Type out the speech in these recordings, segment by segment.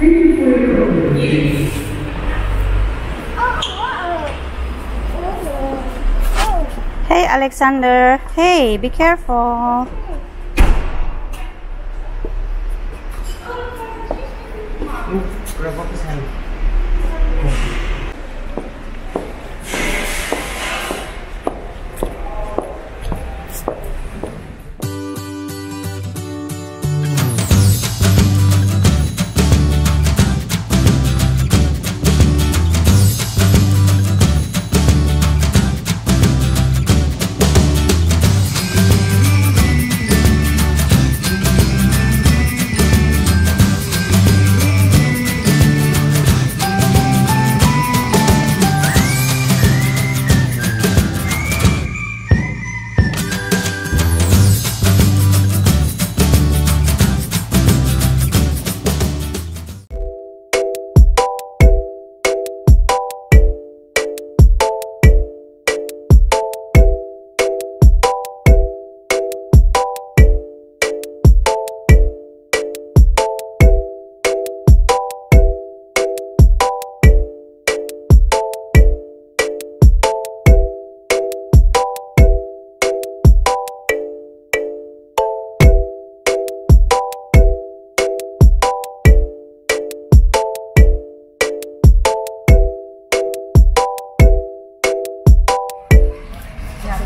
Hey Alexander, hey, be careful. Berapa persen?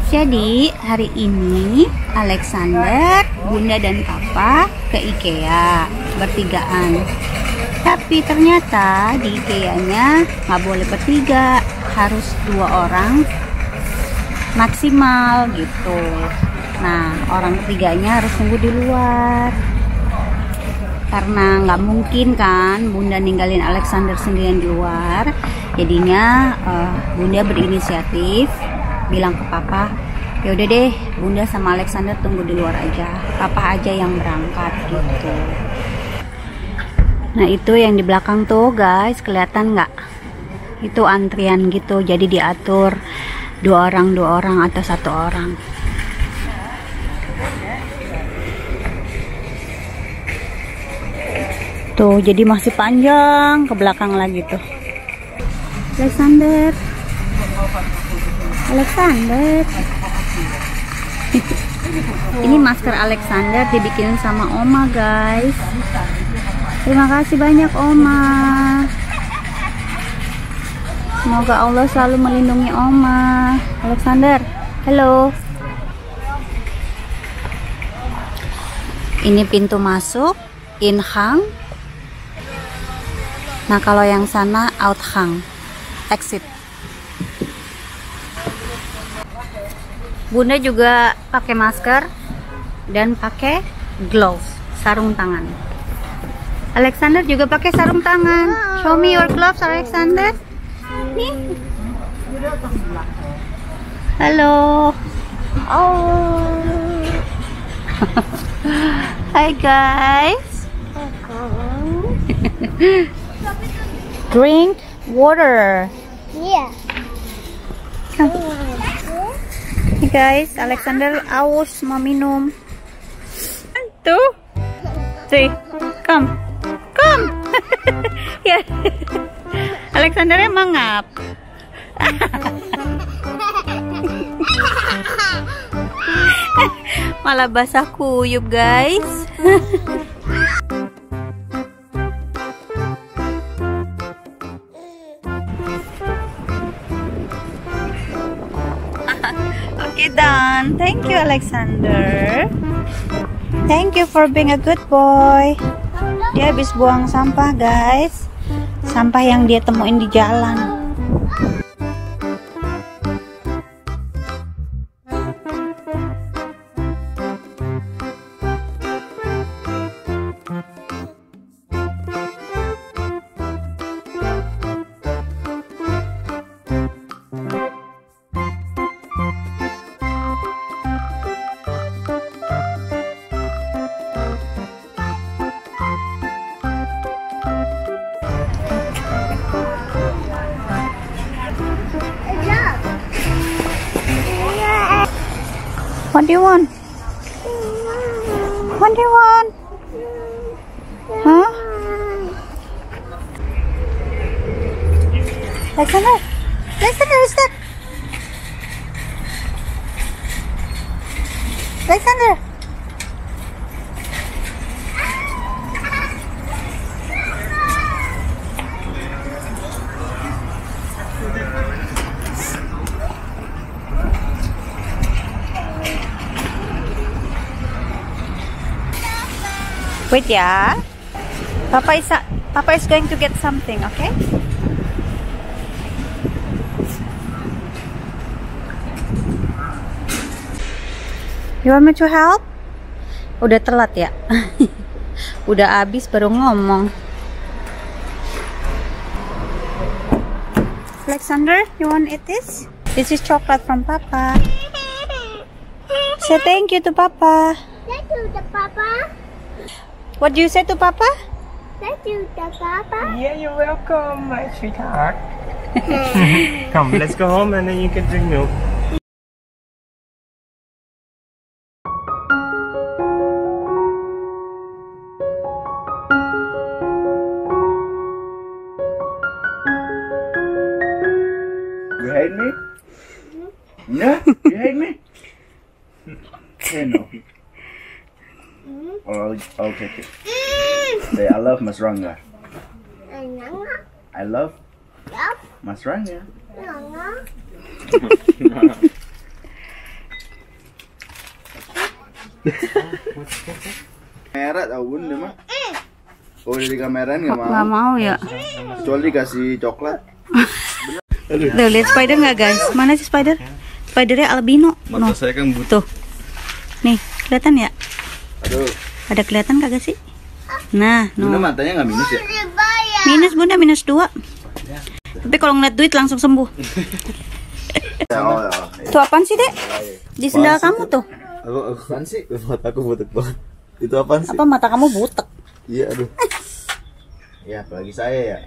Jadi hari ini Alexander, Bunda dan Papa ke IKEA bertigaan. Tapi ternyata di IKEA-nya nggak boleh bertiga, harus 2 orang maksimal gitu. Nah, orang ketiganya harus nunggu di luar. Karena nggak mungkin kan Bunda ninggalin Alexander sendirian di luar. Jadinya Bunda berinisiatif bilang ke Papa, ya udah deh, Bunda sama Alexander tunggu di luar aja, Papa aja yang berangkat gitu. Nah itu yang di belakang tuh guys, kelihatan nggak? Itu antrian gitu, jadi diatur 2 orang atau 1 orang. Tuh jadi masih panjang ke belakang lagi tuh. Alexander, ini masker Alexander dibikin sama Oma guys. Terima kasih banyak Oma. Semoga Allah selalu melindungi Oma. Alexander, halo. Ini pintu masuk, inhang. Nah kalau yang sana outhang, exit. Bunda juga pakai masker dan pakai gloves, sarung tangan. Alexander juga pakai sarung tangan. Show me your gloves, Alexander. Nih. Halo. Oh. Hi guys. Drink water. Yeah. Hey guys, Alexander aus mau minum. 1, 3, come. Ya. Alexander emang ngap. Malah basah kuyup guys. Okay, done. Thank you, Alexander. Thank you for being a good boy. Dia habis buang sampah, guys. Sampah yang dia temuin di jalan. What do you want? What do you want? Huh? Alexander, Alexander, is that? Alexander. Wait, yeah. Papa is going to get something, okay? You want me to help? Udah telat ya? Udah habis baru ngomong. Alexander, you want to eat this? This is chocolate from Papa. Say thank you to Papa. Thank you to Papa. What do you say to Papa? Thank you to Papa. Yeah, you're welcome, my sweetheart. Come, let's go home and then you can drink milk. You hate me? No? You hate me? Say no. Or I'll take it. Say, I love Mas Rangga. I love Mas Rangga. Kamera tau bun deh mah. Oh udah di kameran nggak mau? Nggak mau ya. Kecuali dikasih coklat. Tuh, lihat spider nggak guys? Mana sih spider? Spidernya albino. Mata saya kan butuh. Tuh. Nih, kelihatan ya? Aduh. Ada kelihatan kagak sih? Nah, no. Bunda matanya nggak minus ya? Minus Bunda, minus 2. Tapi kalau ngeliat duit langsung sembuh. Oh, Itu apaan sih, Dek? Di sendal kamu tuh. Apaan sih? Mataku butek banget. Itu apaan sih? Apa mata kamu butek? Iya, aduh. Ya, apalagi saya ya.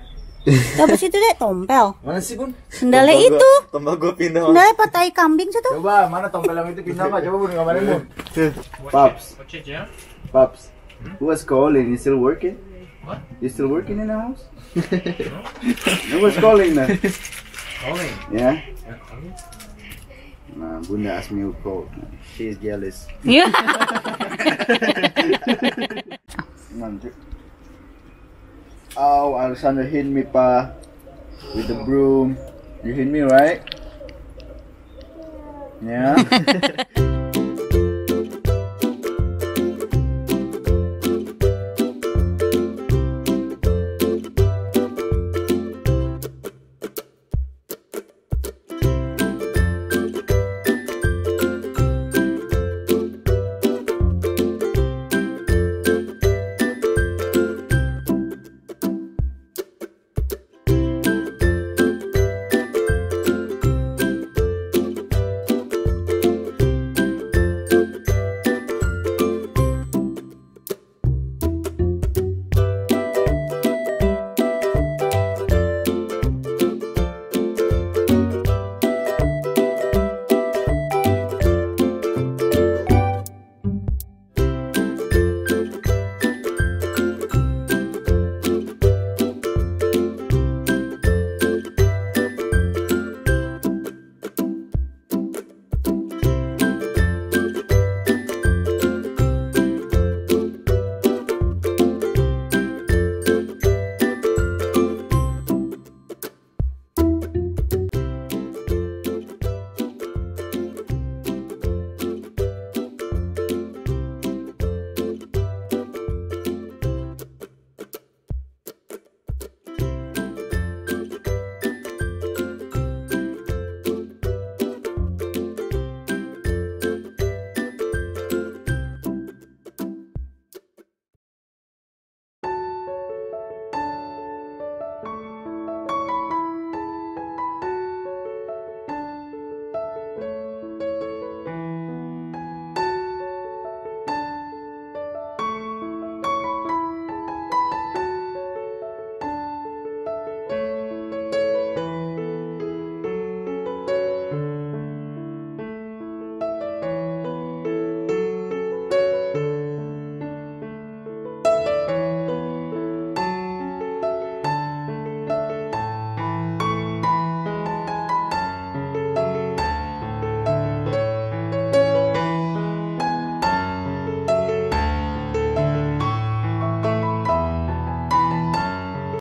Apa sih itu, Dek? Tompel. Mana sih, Bun? Sendalnya itu. Tombol gua pindah. Sendalnya patai kambing sih tuh. Coba, mana tombol yang itu pindah nggak? Coba Bun, kemarin Bun. Pops. Pops. Who was calling? You still working? What? You still working in the house? Who was calling now? Calling. Yeah? Nah, Bunda asked me who called. She is jealous. Iya. Mantap. Oh, Alexander hit me, pa. With the broom. You hit me, right? Yeah?